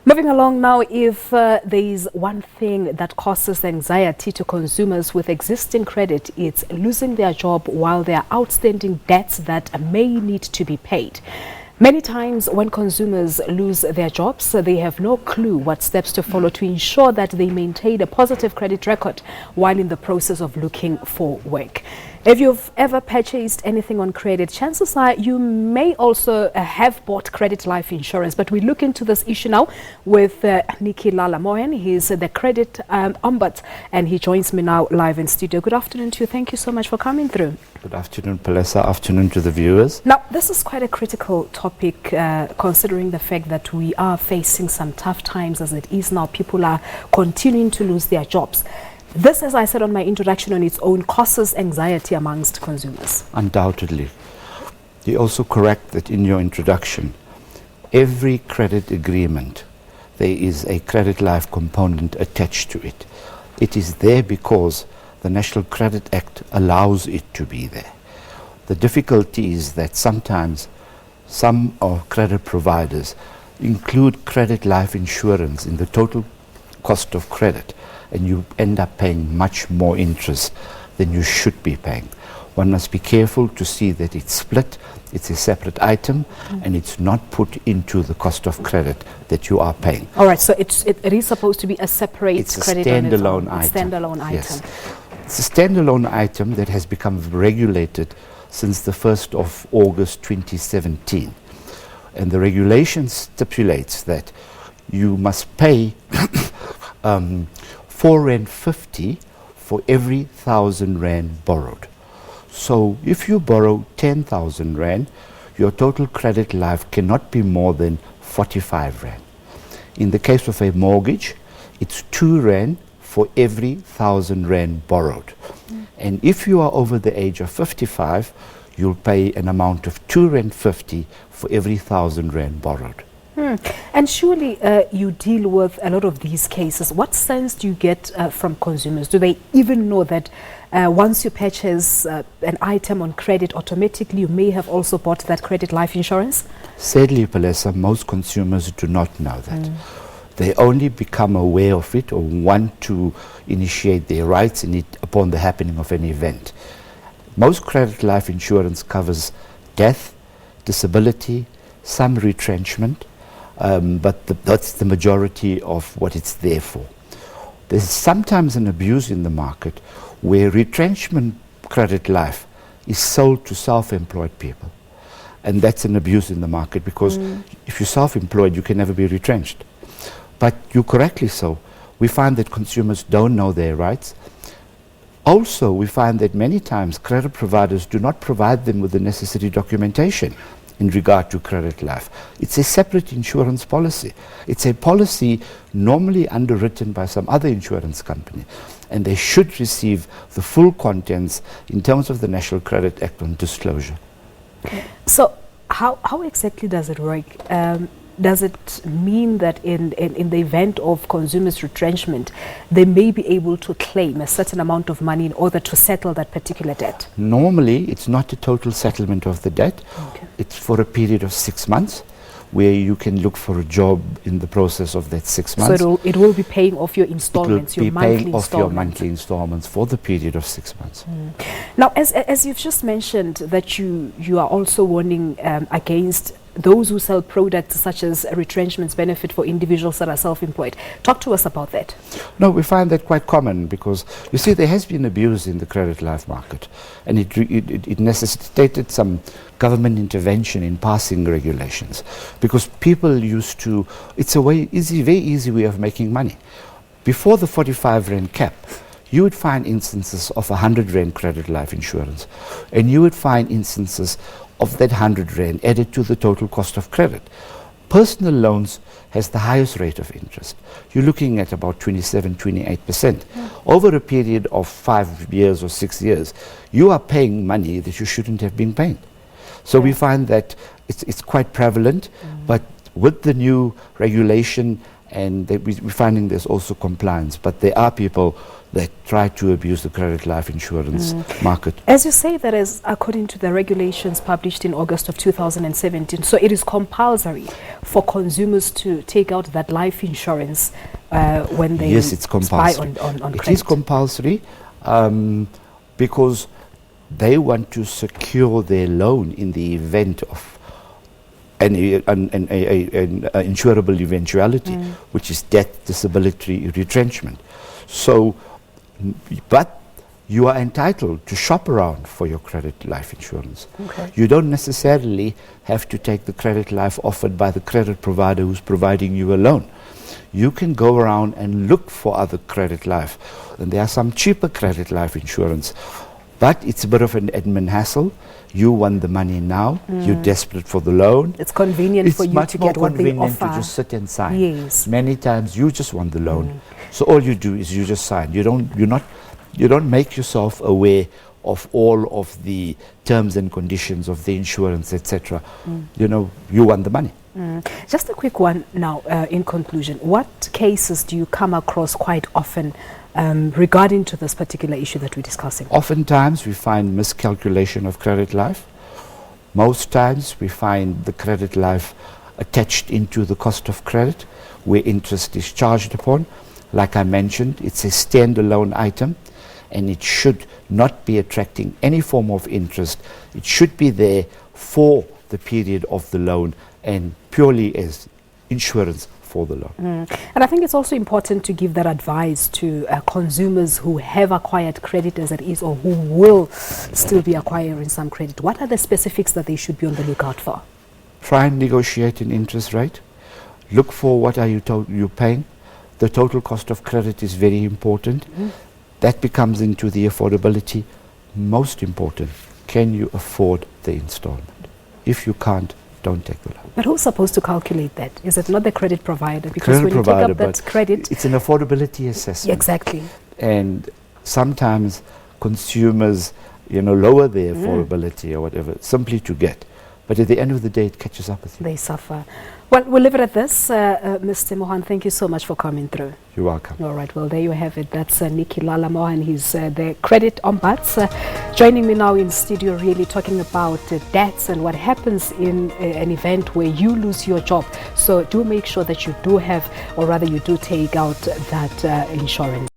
Moving along now, if there is one thing that causes anxiety to consumers with existing credit, it's losing their job while there are outstanding debts that may need to be paid. Many times when consumers lose their jobs, they have no clue what steps to follow to ensure that they maintain a positive credit record while in the process of looking for work. If you've ever purchased anything on credit, chances are you may also have bought credit life insurance. But we look into this issue now with Nicky Lala Mohan. He's the credit ombud, and he joins me now live in studio. Good afternoon to you. Thank you so much for coming through. Good afternoon, Palesa. Afternoon to the viewers. Now, this is quite a critical topic, considering the fact that we are facing some tough times as it is now. People are continuing to lose their jobs. This, as I said on my introduction, on its own causes anxiety amongst consumers. Undoubtedly. You're also correct that in your introduction, every credit agreement, there is a credit life component attached to it. It is there because the National Credit Act allows it to be there. The difficulty is that sometimes some credit providers include credit life insurance in the total cost of credit, and you end up paying much more interest than you should be paying. One must be careful to see that it's split, it's a separate item, and it's not put into the cost of credit that you are paying. All right, so it is supposed to be a separate credit standalone item. Standalone item. Yes. It's a standalone item that has become regulated since the 1st of August 2017. And the regulation stipulates that you must pay R4.50 for every 1,000 rand borrowed. So if you borrow 10,000 rand, your total credit life cannot be more than 45 rand. In the case of a mortgage, it's 2 rand for every 1,000 rand borrowed. And if you are over the age of 55, you'll pay an amount of 2.50 rand for every 1,000 rand borrowed. And surely you deal with a lot of these cases. What sense do you get from consumers? Do they even know that once you purchase an item on credit, automatically you may have also bought that credit life insurance? Sadly, Palesa, most consumers do not know that. They only become aware of it or want to initiate their rights in it upon the happening of an event. Most credit life insurance covers death, disability, some retrenchment, but that's the majority of what it's there for. There's sometimes an abuse in the market where retrenchment credit life is sold to self-employed people. And that's an abuse in the market because if you're self-employed, you can never be retrenched. But you correctly so. We find that consumers don't know their rights. Also, we find that many times credit providers do not provide them with the necessary documentation in regard to credit life. It's a separate insurance policy. It's a policy normally underwritten by some other insurance company, and they should receive the full contents in terms of the National Credit Act on disclosure. So how exactly does it work? Does it mean that in the event of consumers' retrenchment, they may be able to claim a certain amount of money in order to settle that particular debt? Normally, it's not a total settlement of the debt. Okay. It's for a period of 6 months, where you can look for a job in the process of that 6 months. So it will be paying off your installments, your monthly installments. It will be paying off your monthly installments for the period of 6 months. Now, as you've just mentioned, that you are also warning against those who sell products such as a retrenchment benefit for individuals that are self-employed. Talk to us about that. No, we find that quite common because, you see, there has been abuse in the credit life market, and it necessitated some government intervention in passing regulations because people used to, it's a very easy way of making money. Before the 45 rand cap, you would find instances of 100 rand credit life insurance, and you would find instances of that 100 rand added to the total cost of credit. Personal loans has the highest rate of interest. You're looking at about 27-28%. Over a period of 5 years or 6 years, you are paying money that you shouldn't have been paying. So we find that it's quite prevalent, but with the new regulation and we're finding there's also compliance, but there are people that try to abuse the credit life insurance market. As you say, that is according to the regulations published in August of 2017, so it is compulsory for consumers to take out that life insurance when they yes, it's compulsory. Buy on it credit. is compulsory because they want to secure their loan in the event of an insurable eventuality, which is death, disability, retrenchment. So, but you are entitled to shop around for your credit life insurance. Okay. You don't necessarily have to take the credit life offered by the credit provider who's providing you a loan. You can go around and look for other credit life. And there are some cheaper credit life insurance, but it's a bit of an admin hassle. You want the money now, you're desperate for the loan. It's convenient for you to get what they offer. It's much more convenient to just sit and sign. Yes. Many times you just want the loan. So all you do is you just sign. You don't make yourself aware of all of the terms and conditions of the insurance, etc. You know, you want the money. Just a quick one now, in conclusion. What cases do you come across quite often regarding to this particular issue that we're discussing? Oftentimes we find miscalculation of credit life. Most times we find the credit life attached into the cost of credit where interest is charged upon. Like I mentioned, it's a standalone item and it should not be attracting any form of interest. It should be there for the period of the loan and purely as insurance for the loan. And I think it's also important to give that advice to consumers who have acquired credit as it is or who will still be acquiring some credit. What are the specifics that they should be on the lookout for? Try and negotiate an interest rate. Look for what are you paying. The total cost of credit is very important. That becomes into the affordability. Most important, can you afford the installment? If you can't, don't take the loan. But who's supposed to calculate that? Is it not the credit provider? Because Credit when you provider, take up that credit... it's an affordability assessment. Exactly. And sometimes consumers, lower their affordability or whatever, simply to get. But at the end of the day, it catches up with you. They suffer. Well, we'll leave it at this. Mr. Mohan, thank you so much for coming through. You're welcome. All right, well, there you have it. That's Nicky Lala Mohan. He's the credit ombud. Joining me now in studio, really talking about debts and what happens in an event where you lose your job. So do make sure that you do have, or rather you do take out that insurance.